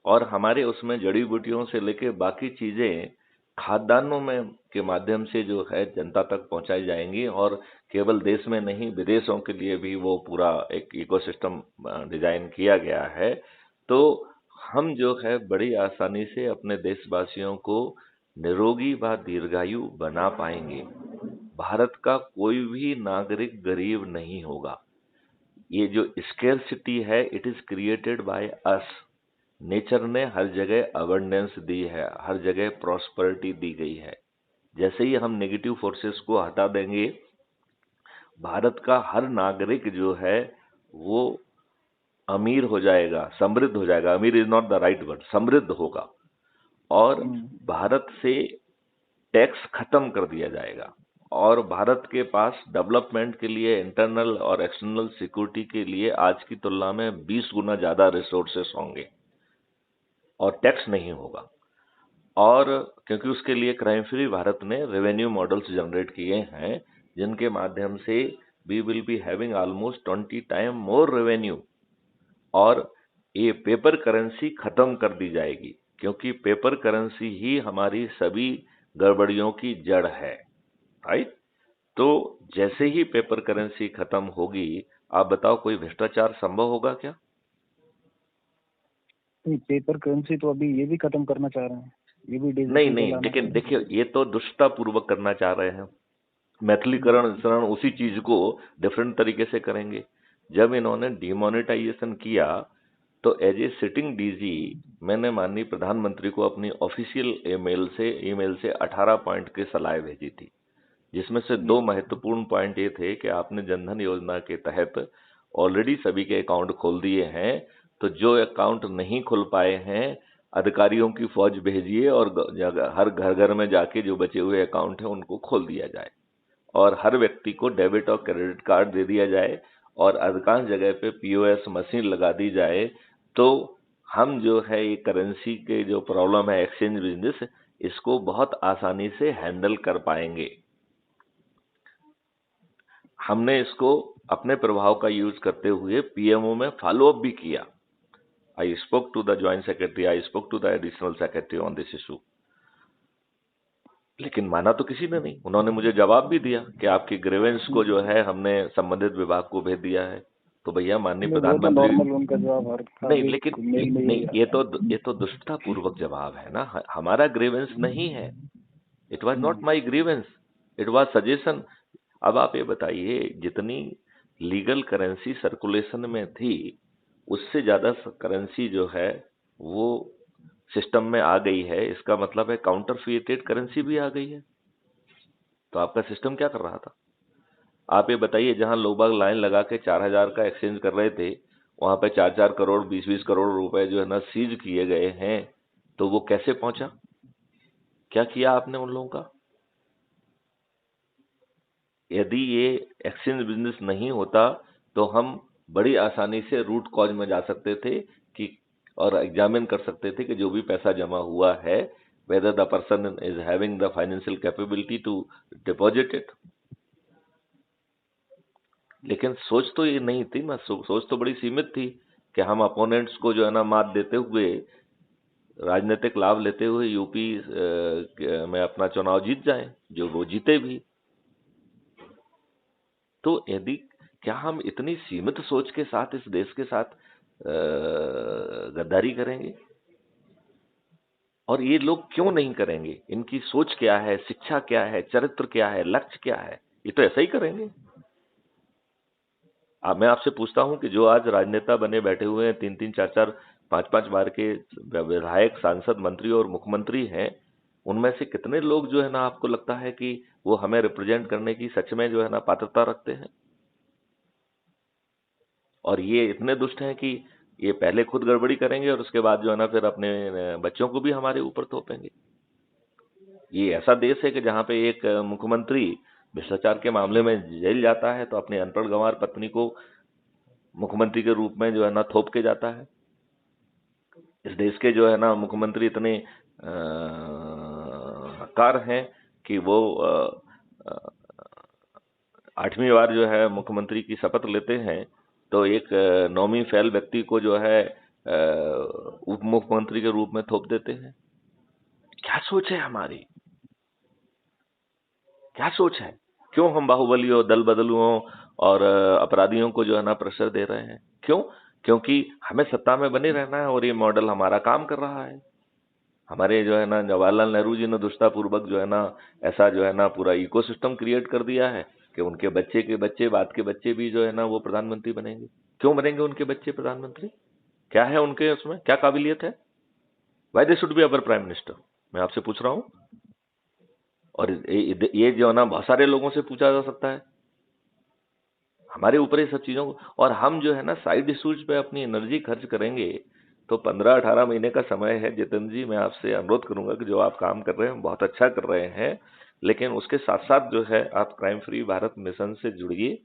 और हमारे उसमें जड़ी बूटियों से लेके बाकी चीजें खाद्यान्नों में के माध्यम से जो है जनता तक पहुंचाई जाएंगी, और केवल देश में नहीं विदेशों के लिए भी वो पूरा एक इकोसिस्टम डिजाइन किया गया है। तो हम जो है बड़ी आसानी से अपने देशवासियों को निरोगी व दीर्घायु बना पाएंगे। भारत का कोई भी नागरिक गरीब नहीं होगा। ये जो स्केर्सिटी है, it is created by us. Nature ने हर जगह अबंडेंस दी है, हर जगह प्रॉस्पेरिटी दी गई है। जैसे ही हम नेगेटिव फोर्सेस को हटा देंगे, भारत का हर नागरिक जो है वो अमीर हो जाएगा, समृद्ध हो जाएगा। अमीर is not the right word, समृद्ध होगा। और भारत से टैक्स खत्म कर दिया जाएगा, और भारत के पास डेवलपमेंट के लिए, इंटरनल और एक्सटर्नल सिक्योरिटी के लिए आज की तुलना में 20 गुना ज्यादा रिसोर्सेस होंगे, और टैक्स नहीं होगा। और क्योंकि उसके लिए क्राइम फ्री भारत ने रेवेन्यू मॉडल्स जनरेट किए हैं, जिनके माध्यम से we will be having almost 20 time more revenue. और ये पेपर करेंसी खत्म कर दी जाएगी, क्योंकि पेपर करेंसी ही हमारी सभी गड़बड़ियों की जड़ है, राइट। तो जैसे ही पेपर करेंसी खत्म होगी, आप बताओ कोई भ्रष्टाचार संभव होगा क्या? पेपर करेंसी तो अभी ये भी खत्म करना चाह रहे हैं, ये भी नहीं नहीं, लेकिन देखिए ये तो दुष्टता पूर्वक करना चाह रहे हैं। मैथिलीकरण उसी चीज को डिफरेंट तरीके से करेंगे। जब इन्होंने डिमोनेटाइजेशन किया, तो एज ए सिटिंग डीजी मैंने माननीय प्रधानमंत्री को अपनी ऑफिशियल ईमेल से 18 पॉइंट की सलाह भेजी थी, जिसमें से 2 महत्वपूर्ण पॉइंट ये थे कि आपने जनधन योजना के तहत ऑलरेडी सभी के अकाउंट खोल दिए हैं, तो जो अकाउंट नहीं खुल पाए हैं, अधिकारियों की फौज भेजिए और हर घर घर में जाके जो बचे हुए अकाउंट हैं उनको खोल दिया जाए, और हर व्यक्ति को डेबिट और क्रेडिट कार्ड दे दिया जाए, और अधिकांश जगह पे पीओएस मशीन लगा दी जाए। तो हम जो है ये करेंसी के जो प्रॉब्लम है, एक्सचेंज बिजनेस, इसको बहुत आसानी से हैंडल कर पाएंगे। हमने इसको अपने प्रभाव का यूज करते हुए पीएमओ में फॉलो अप भी किया। I spoke to the joint secretary, I spoke to the additional secretary on this issue, लेकिन माना तो किसी ने नहीं। उन्होंने मुझे जवाब भी दिया कि आपकी ग्रीवेंस को जो है हमने संबंधित विभाग को भेज दिया है। तो भैया माननीय प्रधानमंत्री, उनका जवाब नहीं लेकिन नहीं, ये तो दुष्टता पूर्वक जवाब है ना। हमारा ग्रीवेंस नहीं है, it was not my grievance, it was suggestion. अब आप ये बताइए, जितनी लीगल करेंसी सर्कुलेशन में थी, उससे ज्यादा करेंसी जो है वो सिस्टम में आ गई है। इसका मतलब है काउंटरफीटेड करेंसी भी आ गई है। तो आपका सिस्टम क्या कर रहा था? आप ये बताइए, जहां लोग बाग लाइन लगा के 4000 का एक्सचेंज कर रहे थे, वहां पे 4-4 करोड़ 20-20 करोड़ रुपए जो है ना सीज किए गए हैं। तो वो कैसे पहुंचा? क्या किया आपने उन लोगों का? यदि ये एक्सचेंज बिजनेस नहीं होता, तो हम बड़ी आसानी से रूट कॉज में जा सकते थे कि और एग्जामिन कर सकते थे कि जो भी पैसा जमा हुआ है, whether the person is having the financial capability to deposit it। लेकिन सोच तो ये नहीं थी ना, सोच तो बड़ी सीमित थी कि हम अपोनेंट्स को जो है ना मात देते हुए, राजनीतिक लाभ लेते हुए यूपी में अपना चुनाव जीत जाएं, जो वो जीते भी। तो यदि क्या हम इतनी सीमित सोच के साथ इस देश के साथ गद्दारी करेंगे? और ये लोग क्यों नहीं करेंगे? इनकी सोच क्या है, शिक्षा क्या है, चरित्र क्या है, लक्ष्य क्या है? ये तो ऐसा ही करेंगे। अब मैं आपसे पूछता हूं कि जो आज राजनेता बने बैठे हुए हैं, 3-3, 4-4, 5-5 बार के विधायक, सांसद, मंत्री और मुख्यमंत्री हैं, उनमें से कितने लोग जो है ना आपको लगता है कि वो हमें रिप्रेजेंट करने की सच में जो है ना पात्रता रखते हैं? और ये इतने दुष्ट हैं कि ये पहले खुद गड़बड़ी करेंगे और उसके बाद जो है ना फिर अपने बच्चों को भी हमारे ऊपर थोपेंगे। ये ऐसा देश है कि जहां पे एक मुख्यमंत्री भ्रष्टाचार के मामले में जेल जाता है, तो अपनी अनपढ़ गंवार पत्नी को मुख्यमंत्री के रूप में जो है ना थोप के जाता है। इस देश के जो है ना मुख्यमंत्री इतने हकार हैं कि वो 8वीं बार जो है मुख्यमंत्री की शपथ लेते हैं, तो एक नौमी फैल व्यक्ति को जो है उप मुख्यमंत्री के रूप में थोप देते हैं। क्या सोच है हमारी, क्या सोच है? क्यों हम बाहुबलियों, दल बदलुओं और अपराधियों को जो है ना प्रेशर दे रहे हैं? क्यों? क्योंकि हमें सत्ता में बने रहना है और ये मॉडल हमारा काम कर रहा है। हमारे जो है ना जवाहरलाल नेहरू जी ने दुष्टापूर्वक जो है ना ऐसा जो है ना पूरा इकोसिस्टम क्रिएट कर दिया है कि उनके बच्चे के बच्चे, बाद के बच्चे भी जो है ना वो प्रधानमंत्री बनेंगे। क्यों बनेंगे उनके बच्चे प्रधानमंत्री? क्या है उनके उसमें, क्या काबिलियत है? Why they should be our prime minister, मैं आपसे पूछ रहा हूं। और ये जो है ना बहुत सारे लोगों से पूछा जा सकता है। हमारे ऊपर ये सब चीजों को, और हम जो है ना साइड इश्यूज पे अपनी एनर्जी खर्च करेंगे तो 15-18 महीने का समय है। जितेंद्र जी, मैं आपसे अनुरोध करूंगा कि जो आप काम कर रहे हैं बहुत अच्छा कर रहे हैं, लेकिन उसके साथ साथ जो है आप क्राइम फ्री भारत मिशन से जुड़िए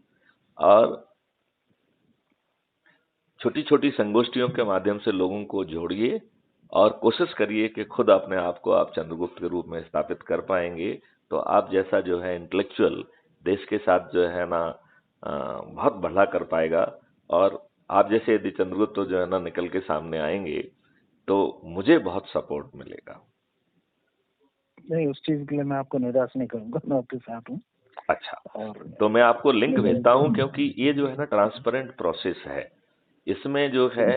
और छोटी छोटी संगोष्ठियों के माध्यम से लोगों को जोड़िए और कोशिश करिए कि खुद अपने आप को आप चंद्रगुप्त के रूप में स्थापित कर पाएंगे तो आप जैसा जो है इंटेलेक्चुअल देश के साथ जो है ना बहुत भला कर पाएगा। और आप जैसे यदि चंद्रगुप्त जो है ना निकल के सामने आएंगे तो मुझे बहुत सपोर्ट मिलेगा। नहीं, उस चीज के लिए मैं आपको निराश नहीं करूंगा, मैं आपके साथ हूँ। अच्छा, और तो मैं आपको लिंक भेजता हूं क्योंकि ये जो है ना ट्रांसपेरेंट प्रोसेस है। इसमें जो है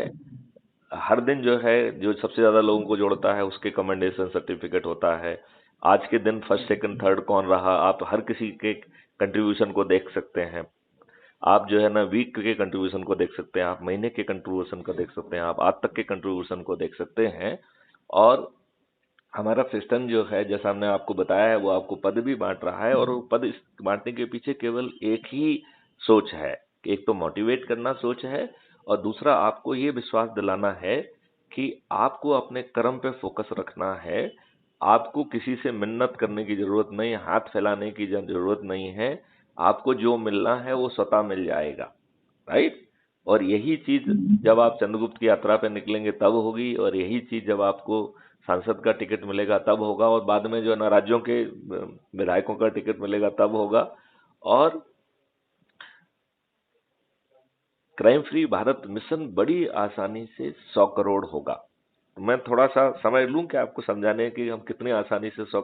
हर दिन जो है जो सबसे ज्यादा लोगों को जोड़ता है उसके कमेंडेशन सर्टिफिकेट होता है। आज के दिन फर्स्ट सेकंड थर्ड कौन रहा, आप हर किसी के कंट्रीब्यूशन को देख सकते हैं। आप जो है ना वीक के कंट्रीब्यूशन को देख सकते हैं, आप महीने के कंट्रीब्यूशन को देख सकते हैं, आप आज तक के कंट्रीब्यूशन को देख सकते हैं। और हमारा सिस्टम जो है जैसा हमने आपको बताया है वो आपको पद भी बांट रहा है और वो पद बांटने के पीछे केवल एक ही सोच है कि एक तो मोटिवेट करना सोच है और दूसरा आपको ये विश्वास दिलाना है कि आपको अपने कर्म पे फोकस रखना है। आपको किसी से मिन्नत करने की जरूरत नहीं, हाथ फैलाने की जरूरत नहीं है। आपको जो मिलना है वो स्वतः मिल जाएगा, राइट। और यही चीज जब आप चंद्रगुप्त की यात्रा पे निकलेंगे तब होगी, और यही चीज जब आपको सांसद का टिकट मिलेगा तब होगा, और बाद में जो है ना राज्यों के विधायकों का टिकट मिलेगा तब होगा। और क्राइम फ्री भारत मिशन बड़ी आसानी से 100 करोड़ होगा। मैं थोड़ा सा समय लूं कि आपको समझाने की हम कितनी आसानी से 100